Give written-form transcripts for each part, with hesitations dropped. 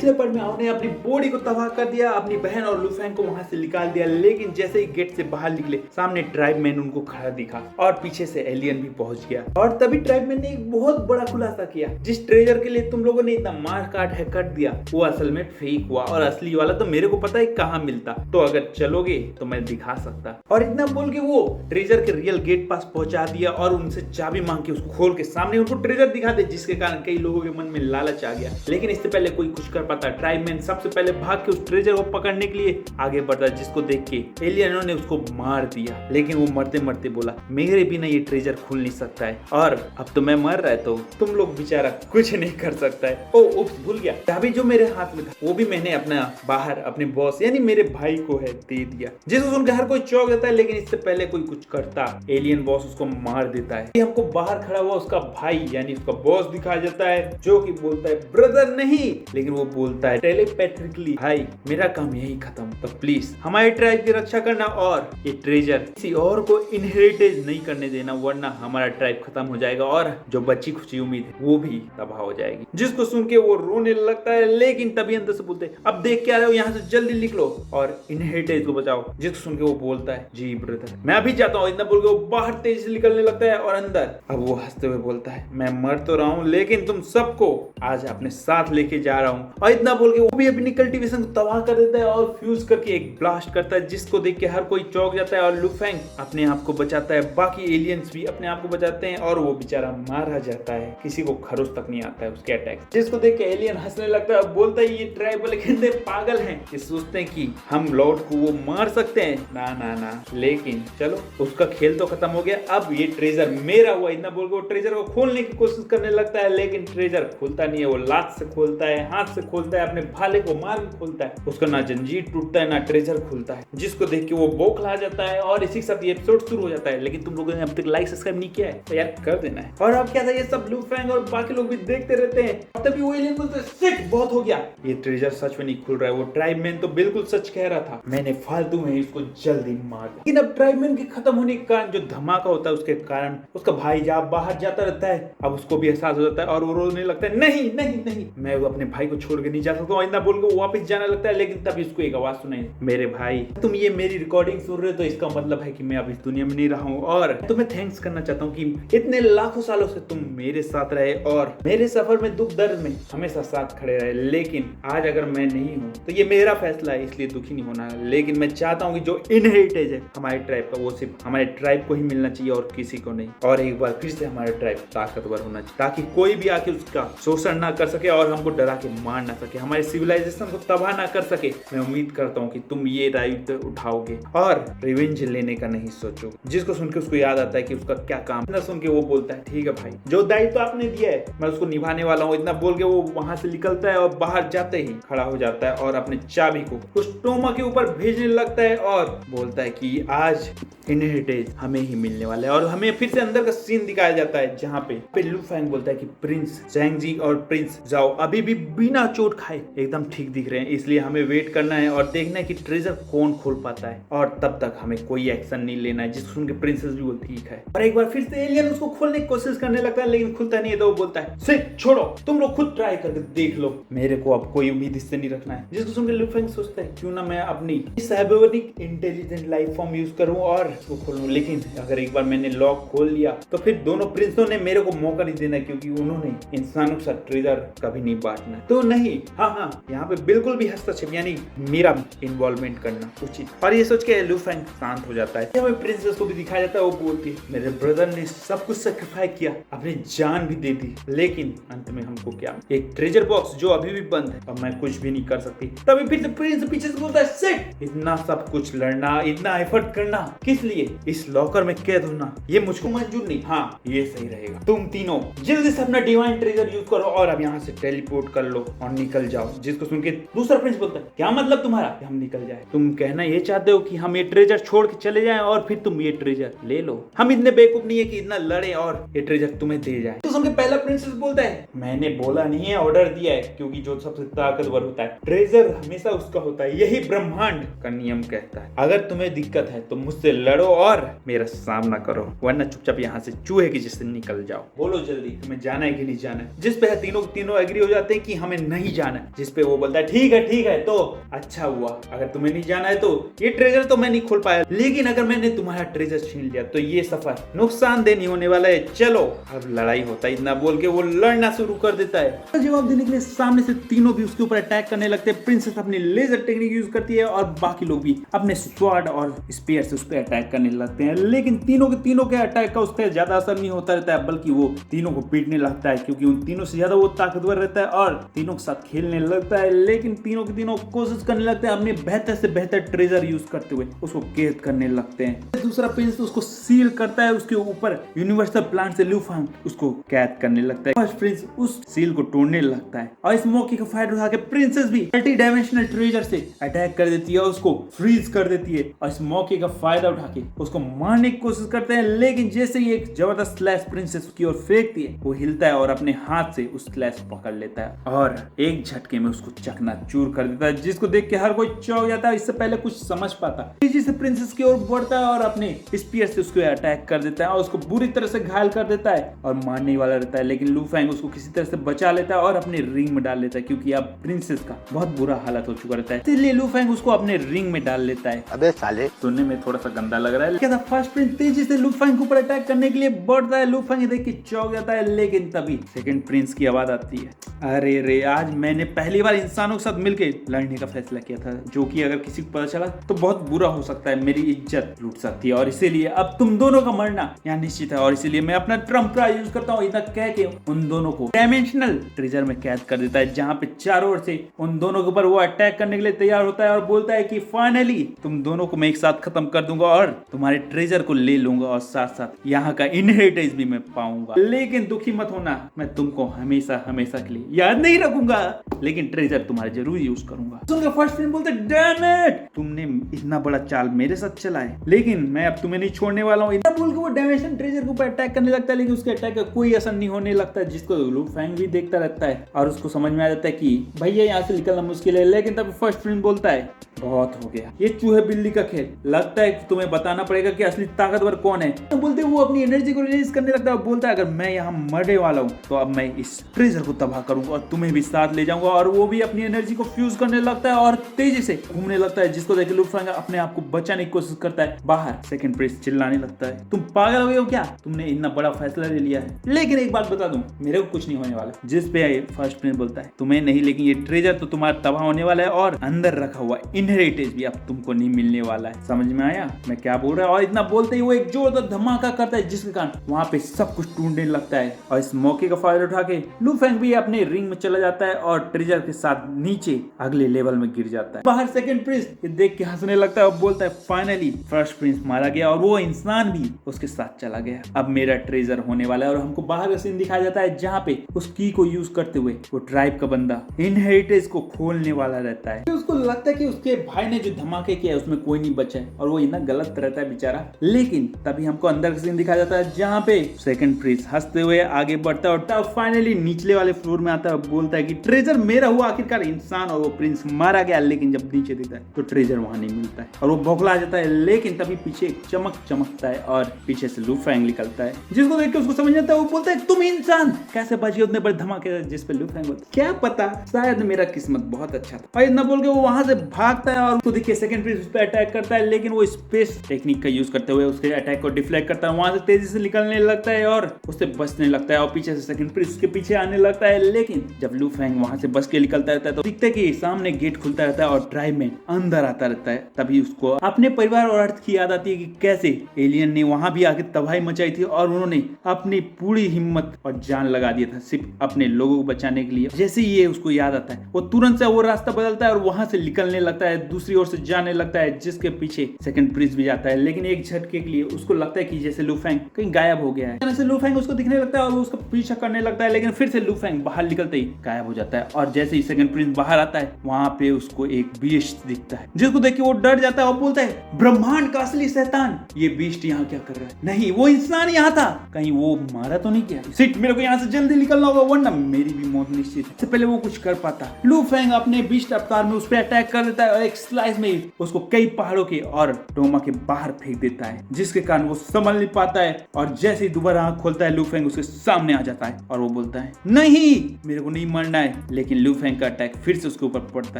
पिछले पार्ट में उन्होंने अपनी बॉडी को तबाह कर दिया, अपनी बहन और लुफेंग को वहां से निकाल दिया, लेकिन जैसे ही गेट से बाहर निकले सामने ट्राइबमैन उनको खड़ा दिखा और पीछे से एलियन भी पहुंच गया। और तभी ट्राइबमैन ने एक बहुत बड़ा खुलासा किया, जिस ट्रेजर के लिए तुम लोगों ने इतना मार काट है कर दिया वो असल में फेक हुआ और असली वाला तो मेरे को पता है कहाँ मिलता, तो अगर चलोगे तो मैं दिखा सकता। और इतना बोल के वो ट्रेजर के रियल गेट पास पहुंचा दिया और उनसे चाबी मांग के उसको खोल के सामने उनको ट्रेजर दिखा दे, जिसके कारण कई लोगों के मन में लालच आ गया। लेकिन इससे पहले कोई कुछ कर पाता, ट्राइबमैन सबसे पहले भाग के उस ट्रेजर को पकड़ने के लिए आगे बढ़ता, जिसको देख के एलियनों ने उसको मार दिया। लेकिन वो मरते मरते बोला मेरे बिना ये ट्रेजर खुल नहीं सकता है और अब तो मैं मर रहा है तो तुम लोग बेचारा कुछ नहीं कर सकता है। ओ उप्स, भूल गया, चाबी जो मेरे हाथ में था वो भी मैंने अपना बाहर अपने बॉस यानी मेरे भाई को है दे दिया, जिसको सुनकर हर कोई चौंक जाता है। लेकिन इससे पहले कोई कुछ करता, एलियन बॉस उसको मार देता है। हमको बाहर खड़ा हुआ उसका भाई यानी उसका बॉस दिखाया जाता है, जो कि बोलता है ब्रदर नहीं, लेकिन वो बोलता है टेलीपैथिकली भाई मेरा काम यही खत्म, तो प्लीज हमारे ट्राइब की रक्षा करना और ये ट्रेजर किसी और को इनहेरिटेज नहीं करने देना, वरना हमारा ट्राइब खत्म हो जाएगा और जो बच्ची खुची उम्मीद है वो भी तबाह हो जाएगी। जिसको सुन के वो रोने लगता है, लेकिन तभी अंदर से बोलते हैं अब देख के आ रहे हो, यहाँ से जल्दी निकलो और इनहेरिटेज को बचाओ। जिसको सुन के वो बोलता है जी ब्रदर मैं अभी जाता हूँ, इतना बोल के वो बाहर तेजी से निकलने लगता है और अंदर अब वो हंसते हुए बोलता है मैं मर तो रहा हूँ लेकिन तुम सबको आज अपने साथ लेके जा रहा हूँ। और इतना बोल के वो भी अपनी कल्टीवेशन को तबाह कर देता है और फ्यूज करके एक ब्लास्ट करता है, जिसको देख के हर कोई चौंक जाता है और लुफेंग अपने आप को बचाता है, बाकी एलियंस भी अपने आप को बचाते हैं और वो बेचारा मारा जाता है, किसी को खरोच तक नहीं आता है उसके अटैक। जिसको देख के एलियन हंसने लगता है, बोलता है ये ट्राइबल कितने पागल हैं, ये सोचते हैं कि हम लॉर्ड को वो मार सकते हैं, ना ना ना, लेकिन चलो उसका खेल तो खत्म हो गया, अब ये ट्रेजर मेरा हुआ। इतना बोल के वो ट्रेजर को खोलने की कोशिश करने लगता है, लेकिन ट्रेजर खुलता नहीं है, वो लात से खोलता है, हाथ से खोलता है, अपने भाले को मार के खोलता है, उसका ना जंजीर टूटता है ना ट्रेजर खुलता है, जिसको देख के वो बौखला जाता है और इसी के साथ ये एपिसोड शुरू हो जाता है। लेकिन तुम लोगों ने अब तक लाइक सब्सक्राइब नहीं किया है तो यार कर देना है। और अब क्या था, ये सब लुफेंग और बाकी लोग भी देखते रहते हैं, तभी वो एलियन बोलते हैं शिट बहुत हो गया, ये ट्रेजर सच में नहीं खुल रहा है। वो ट्राइबमैन तो बिल्कुल सच कह रहा था, मैंने फालतू में इसको जल्दी मार दिया। लेकिन अब ट्राइबमैन के खत्म होने के कारण जो धमाका होता है उसके कारण उसका भाई जब बाहर जाता रहता है, अब उसको भी एहसास हो जाता है और वो रोने लगता है नहीं नहीं नहीं मैं अपने भाई को छोड़ के नहीं जा सकता हूँ, इतना बोल के वो वापस जाने लगता है। लेकिन तभी उसको एक आवाज सुनाई, मेरे भाई तुम ये मेरी रिकॉर्डिंग सुन रहे हो तो इसका मतलब है कि मैं अब इस दुनिया में नहीं रहा हूँ और तुम्हें थैंक्स करना चाहता हूँ कि इतने लाखों सालों से तुम मेरे साथ रहे और मेरे सफर में दुख दर्द में हमेशा साथ खड़े रहे। लेकिन आज अगर मैं नहीं हूँ तो ये मेरा फैसला है, इसलिए दुखी नहीं होना है। लेकिन मैं चाहता हूँ कि जो इनहेरिटेज है हमारे ट्राइब का वो सिर्फ हमारे ट्राइब को ही मिलना चाहिए और किसी को नहीं। और एक बार फिर से हमारा ट्राइब ताकतवर होना चाहिए ताकि कोई भी आके उसका शोषण ना कर सके और हमको डरा के मार ना सके, हमारे सिविलाइजेशन को तबाह ना कर सके। मैं उम्मीद करता हूँ कि तुम ये दायित्व उठाओगे और रिवेंज लेने का नहीं सोचो। जिसको सुन के उसको याद आता है कि उसका क्या काम, इतना सुन के वो बोलता है ठीक है भाई जो दायित्व आपने दिया है मैं उसको निभाने वाला हूँ। इतना बोल के वो वहां से निकलता है और बाहर जाते ही खड़ा हो जाता है और अपने चाबी को उस टोमा के ऊपर भेजने लगता है और बोलता है कि आज इनहेरिटेज हमें ही मिलने वाला है। और हमें फिर से अंदर का सीन दिखाया जाता है जहाँ पे लुफेंग बोलता है कि प्रिंस जैंगजी और प्रिंस जाओ अभी भी बिना चोट खाए एकदम ठीक दिख रहे हैं, इसलिए हमें वेट करना है और देखना है कि ट्रेजर कौन खोल पाता है और तब तक हमें कोई एक्शन नहीं लेना है। जिसको सुन के प्रिंसेस भी बोलती ठीक है। और एक बार फिर से एलियन उसको खोलने की कोशिश करने लगता है लेकिन खुलता नहीं है, तो वो बोलता है सिर्फ छोड़ो तुम लोग खुद ट्राई करके देख लो, मेरे को अब कोई उम्मीद इससे नहीं रखना है। जिसको सुन के लुफेंग सोचता है क्यों ना मैं अपनी साइबरनिक इंटेलिजेंट लाइफ फॉर्म यूज करूं और उसको खोलूं, लेकिन अगर एक बार मैंने लॉक खोल लिया तो फिर दोनों प्रिंसों ने मेरे को मौका नहीं देना क्योंकि उन्होंने इंसानों के साथ ट्रेजर कभी नहीं बांटना। तो नहीं, हाँ यहाँ पे बिल्कुल भी हस्तक्षेप यानी मेरा इन्वॉल्वमेंट करना उचित। और ये सोच के लुफेंग शांत हो जाता है। हमें प्रिंसेस को भी दिखाया जाता है, वो बोलती है मेरे ब्रदर ने सब कुछ सेक्रीफाइस किया, अपनी जान भी दे दी, लेकिन अंत में हमको क्या, एक ट्रेजर बॉक्स जो अभी भी बंद है, अब मैं कुछ भी नहीं कर सकती। तभी फिर से प्रिंस पीछे से बोलता है सिट, इतना सब कुछ लड़ना, इतना एफर्ट करना किस लिए, इस लॉकर में कैद होना ये मुझको मंजूर नहीं। हाँ ये सही रहेगा, तुम तीनों जल्दी से अपना डिवाइन ट्रेजर यूज करो और अब यहाँ से टेलीपोर्ट कर लो और निकल जाओ। जिसको सुन के दूसरा प्रिंस बोलता है क्या मतलब तुम्हारा कि हम निकल जाए, तुम कहना ये चाहते हो कि हम ये ट्रेजर छोड़ के चले जाएं और फिर तुम ये ट्रेजर ले लो, हम इतने बेवकूफ नहीं है कि इतना लड़े और ये ट्रेजर तुम्हें दे जाए। तो सुन के पहला प्रिंसेस बोलता है मैंने बोला नहीं है, ऑर्डर दिया है, क्योंकि जो सबसे ताकतवर होता है ट्रेजर हमेशा उसका होता है, यही ब्रह्मांड का नियम कहता है। अगर तुम्हें दिक्कत है तो मुझसे लड़ो और मेरा सामना करो, वरना चुपचाप यहाँ से चूहे की जैसे निकल जाओ। बोलो जल्दी तुम्हें जाना है कि नहीं जाना है। जिस पे तीनों एग्री हो जाते हैं कि हमें नहीं नहीं जाना है। जिसपे वो बोलता है ठीक है तो अच्छा हुआ, अगर तुम्हें नहीं जाना है तो ये ट्रेजर तो मैं नहीं खोल पाया, लेकिन अगर मैंने तुम्हारा ट्रेजर छीन लिया तो ये सफर नुकसानदेह नहीं होने वाला है, चलो अब लड़ाई होता है। इतना बोल के वो लड़ना शुरू कर देता है। जवाब देने के लिए सामने से तीनों भी उसके ऊपर अटैक करने लगते हैं। प्रिंसेस अपनी लेजर टेक्निक यूज करती है और बाकी लोग भी अपने स्वॉर्ड और स्पीयर से उस पर अटैक करने लगते हैं, लेकिन तीनों के अटैक का उस पर ज्यादा असर नहीं होता रहता है, बल्कि वो तीनों को पीटने लगता है, क्योंकि उन तीनों से ज्यादा वो ताकतवर रहता है और तीनों के साथ खेलने लगता है। लेकिन तीनों के तीनों कोशिश करने लगते हैं अपने बेहतर से बेहतर ट्रेजर यूज करते हुए उसको कैद करने लगते हैं। दूसरा प्रिंस उसको सील करता है उसके ऊपर यूनिवर्सल प्लांट से लूफांग उसको कैद करने लगता है। फर्स्ट प्रिंस उस सील को तोड़ने लगता है और इस मौके का फायदा उठा के प्रिंसेस भी मल्टी डायमेंशनल ट्रेजर से अटैक कर देती है और उसको फ्रीज कर देती है और इस मौके का फायदा उठा के उसको मारने की कोशिश करते हैं, लेकिन जैसे ही एक जबरदस्त स्लैश प्रिंसेस की ओर फेंकती है वो हिलता है और अपने हाथ से उस स्लैश पकड़ लेता है और एक झटके में उसको चकनाचूर कर देता है, जिसको देख के हर कोई चौंक जाता है। इससे पहले कुछ समझ पाता तेजी से प्रिंसेस की ओर बढ़ता है और अपने स्पीयर से उसको अटैक कर देता है और उसको बुरी तरह से घायल कर देता है और मारने वाला रहता है, लेकिन लू फैंग उसको किसी तरह से बचा लेता है और अपने रिंग में डाल लेता है, क्योंकि अब प्रिंसेस का बहुत बुरा हालत हो चुका रहता है, इसलिए लू फैंग उसको अपने रिंग में डाल लेता है। अबे साले, सुनने में थोड़ा सा गंदा लग रहा है। क्या था, फर्स्ट प्रिंस तेजी से लू फैंग के ऊपर अटैक करने के लिए बढ़ता है। लू फैंग देख के चौंक जाता है, लेकिन तभी सेकंड प्रिंस की आवाज आती है, अरे रे आज मैंने पहली बार इंसानों के साथ मिलकर लड़ने का फैसला किया था, जो कि अगर किसी को पता चला तो बहुत बुरा हो सकता है, मेरी इज्जत लूट सकती है और इसीलिए अब तुम दोनों का मरना यहाँ निश्चित है और इसीलिए मैं अपना ट्रम्प कार्ड यूज करता हूँ। इतना कह के उन दोनों को डायमेंशनल ट्रेजर में कैद कर देता है, जहाँ पे चारों ओर से उन दोनों के ऊपर वो अटैक करने के लिए तैयार होता है और बोलता है कि फाइनली तुम दोनों को मैं एक साथ खत्म कर दूंगा और तुम्हारे ट्रेजर को ले लूंगा और साथ साथ यहाँ का इनहेरिटेंस भी मैं पाऊंगा, लेकिन दुखी मत होना, मैं तुमको हमेशा हमेशा के लिए याद नहीं रखूंगा, लेकिन ट्रेजर तुम्हारे जरूर यूज करूंगा। सुनकर फर्स्ट फ्रेंड बोलते डैम इट, तुमने इतना बड़ा चाल मेरे साथ चला है, लेकिन मैं अब तुम्हें नहीं छोड़ने वाला हूँ। इतना बोल के वो डायमेंशन ट्रेजर के ऊपर अटैक करने लगता है, लेकिन उसके अटैक का कोई असर नहीं होने लगता, जिसको लू फैंग भी देखता रहता है और उसको समझ में आ जाता है कि भैया यहाँ से निकलना मुश्किल है। लेकिन तब फर्स्ट फ्रेंड बोलता है बहुत हो गया, ये चूहे बिल्ली का खेल, लगता है कि तुम्हें बताना पड़ेगा कि असली ताकतवर कौन है। तो बोलते वो अपनी एनर्जी को रिलीज करने लगता है और बोलता है अगर मैं यहाँ मरने वाला हूँ तो अब मैं इस ट्रेजर को तबाह करूंगा और तुम्हें भी साथ ले जाऊंगा, और वो भी अपनी एनर्जी को फ्यूज करने लगता है और तेजी से घूमने लगता है, जिसको देख लू फैंग अपने आप को बचाने की कोशिश करता है। बाहर सेकंड प्रिंस चिल्लाने लगता है तुम पागल हो गए हो क्या, तुमने इतना बड़ा फैसला ले लिया है, लेकिन एक बात बता दूं मेरे को कुछ नहीं होने वाला। जिस पे फर्स्ट प्रिंस बोलता है तुम्हें नहीं, लेकिन ये ट्रेजर तो तुम्हारा तबाह होने वाला है और अंदर रखा हुआ इनहेरिटेंस भी अब तुमको नहीं मिलने वाला है। समझ में आया मैं क्या बोल रहा हूँ? और इतना बोलते ही वो एक जोरदार धमाका करता है, जिसके कारण वहाँ पे सब कुछ टूटने लगता है और इस मौके का फायदा उठा के लू फैंग भी अपने रिंग में चला जाता है और ट्रेजर के साथ नीचे अगले लेवल में गिर जाता है। बाहर सेकंड प्रिंस ये देख के हंसने लगता है और बोलता है फाइनली फर्स्ट प्रिंस मारा गया और वो इंसान भी उसके साथ चला गया, अब मेरा ट्रेजर होने वाला है। और हमको बाहर का सीन दिखाया जाता है जहाँ पे उस की को यूज करते हुए वो ट्राइब का बंदा इनहेरिटेंस को खोलने वाला रहता है। उसको लगता है कि उसके भाई ने जो धमाके किया उसमें कोई नहीं बचा है और वो इतना गलत रहता है बेचारा, लेकिन तभी हमको अंदर का सीन दिखाया जाता है जहाँ पे सेकंड प्रिंस हंसते हुए आगे बढ़ता है और तब फाइनली निचले वाले फ्लोर में आता है और बोलता है कि ट्रेजर मेरा हुआ आखिरकार इंसान, और वो प्रिंस मारा गया। लेकिन जब नीचे देखता है तो ट्रेजर वहां नहीं मिलता है और वो बौखला जाता है, लेकिन तभी पीछे एक चमक चमकता है और पीछे से लू फैंग निकलता है, जिसको देख के उसको समझ आता है। वो बोलता है तुम इंसान कैसे बच गए उतने बड़े धमाके, जिस पे लू फैंग बोलता है क्या पता शायद मेरा किस्मत बहुत अच्छा था, और इतना बोल के वो वहां से भागता है और उसको देखिए सेकंड प्रिंस उस पे अटैक करता है, लेकिन वो स्पेस टेक्निक का यूज करते हुए उसके अटैक को डिफ्लेक्ट करता है, वहां से तेजी से निकलने लगता है और उससे बचने लगता है और पीछे से सेकंड प्रिंस उसके पीछे आने लगता है। लेकिन जब लू फैंग वहां से बच के निकलता रहता है तो दिखता है कि सामने गेट खुलता रहता है और ट्राइब में अंदर आता रहता है। तभी उसको अपने परिवार और अर्थ की याद आती है कि कैसे एलियन ने वहां भी आके तबाही मचाई थी और उन्होंने अपनी पूरी हिम्मत और जान लगा दिया था सिर्फ अपने लोगों को बचाने के लिए। जैसे ही ये उसको याद आता है वो तुरंत से वो रास्ता बदलता है और वहां से निकलने लगता है, दूसरी ओर से जाने लगता है, जिसके पीछे सेकंड प्रिंस भी जाता है। लेकिन एक झटके के लिए उसको लगता है कि जैसे लू फैंग कहीं गायब हो गया है, लू फैंग उसको दिखने लगता है और वो उसका पीछा करने लगता है, लेकिन फिर से लू फैंग बाहर निकलते ही गायब हो जाता है। और जैसे ही सेकंड प्रिंस बाहर आता है वहां पे उसको एक बीस्ट दिखता है, जिसको देख के वो डर जाता है और बोलता है ब्रह्मांड का असली शैतान ये बीस्ट यहाँ क्या कर रहा है? नहीं वो इंसान यहाँ था, कहीं वो मारा तो नहीं किया? सिट मेरे को यहाँ से जल्दी निकलना होगा वरना मेरी भी मौत निश्चित है। इससे पहले वो कुछ कर पाता, लू फैंग अपने बीस्ट अवतार में उस पर अटैक कर देता है और एक स्लाइस में उसको कई पहाड़ों के और डोमा के बाहर फेंक देता है, जिसके कारण वो संभल नहीं पाता है और जैसे ही दोबारा आंख खोलता है लू फैंग उसके सामने आ जाता है और वो बोलता है नहीं मेरे को नहीं मरना है। लेकिन लू फेंग का अटैक फिर से उसके ऊपर पड़ता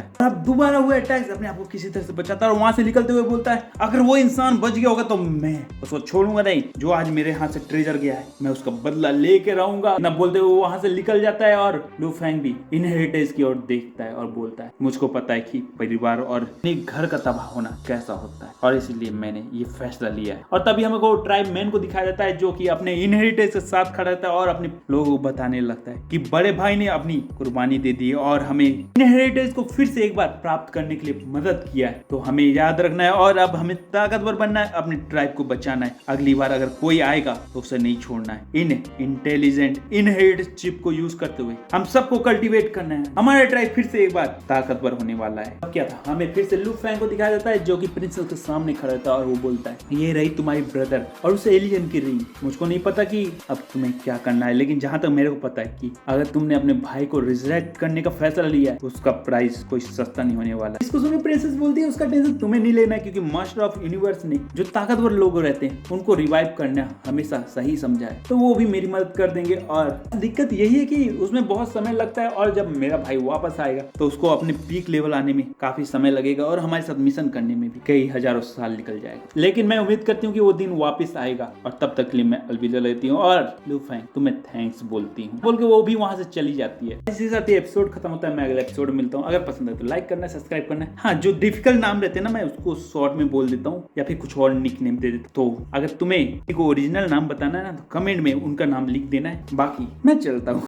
है। अब दोबारा हुआ अटैक अपने आप को किसी तरह से बचाता है और वहां से निकलते हुए बोलता है अगर वो इंसान बच गया होगा तो मैं उसको छोड़ूंगा नहीं। जो आज मेरे हाथ से ट्रेजर गया है मैं उसका बदला लेके रहूंगा। ना बोलते हुए वहां से निकल जाता है और लू फेंग भी इनहेरिटेंस की ओर देखता है और बोलता है मुझको पता है कि परिवार और घर का तबाह होना कैसा होता है और इसीलिए मैंने ये फैसला लिया है। और तभी हमें को ट्राइब मैन को दिखाया जाता है जो कि अपने इनहेरिटेंस के साथ खड़ा रहता है और अपने लोगों को बताने लगता है कि बड़े भाई ने अपनी कुर्बानी दे दी और हमें इनहेरिटेंस को फिर से एक बार प्राप्त करने के लिए मदद किया है। तो हमें याद रखना है और अब हमें ताकतवर बनना है, अपने ट्राइब को बचाना है। अगली बार अगर कोई आएगा तो उसे नहीं छोड़ना है। इन इंटेलिजेंट इनहेरिटेंस चिप को यूज करते हुए हम सबको कल्टीवेट करना है। हमारा ट्राइब फिर से एक बार ताकतवर होने वाला है। अब क्या था, हमें फिर से लू फेंग को दिखाया जाता है जो कि प्रिंसेस के सामने खड़ा था और वो बोलता है ये रही तुम्हारी ब्रदर और उसे एलियन की रिंग। मुझको नहीं पता कि अब तुम्हें क्या करना है, लेकिन जहां तक मेरे को पता है कि अगर तुमने अपने भाई को रिजरेक्ट करने का फैसला लिया है तो उसका प्राइस कोई सस्ता नहीं होने वाला। इसको सुन प्रिंसेस बोलती है उसका टेंशन तुम्हें नहीं लेना है क्योंकि मास्टर ऑफ यूनिवर्स ने जो ताकतवर लोग रहते हैं उनको रिवाइव करना हमेशा सही समझा है, तो वो भी मेरी मदद कर देंगे। और दिक्कत यही है कि उसमें बहुत समय लगता है और जब मेरा भाई वापस आएगा तो उसको अपने पीक लेवल आने में काफी समय लगेगा और हमारे साथ मिशन करने में भी कई हजारों साल निकल जाएगा। लेकिन मैं उम्मीद करती हूँ कि वो दिन वापस आएगा और तब तक के लिए मैं अलविदा लेती हूँ और लू फेंग तुम्हें थैंक्स बोलती हूँ बोल के वो भी वहां से चली जाती है। इसी के साथ ये एपिसोड खत्म होता है। मैं अगले एपिसोड में मिलता हूँ। अगर पसंद है तो लाइक करना, सब्सक्राइब करना। हाँ, जो डिफिकल्ट नाम रहते हैं ना मैं उसको शॉर्ट में बोल देता हूँ या फिर कुछ और निक नेम दे देता हूँ। तो अगर तुम्हें एक ओरिजिनल नाम बताना है ना तो कमेंट में उनका नाम लिख देना है। बाकी मैं चलता हूँ।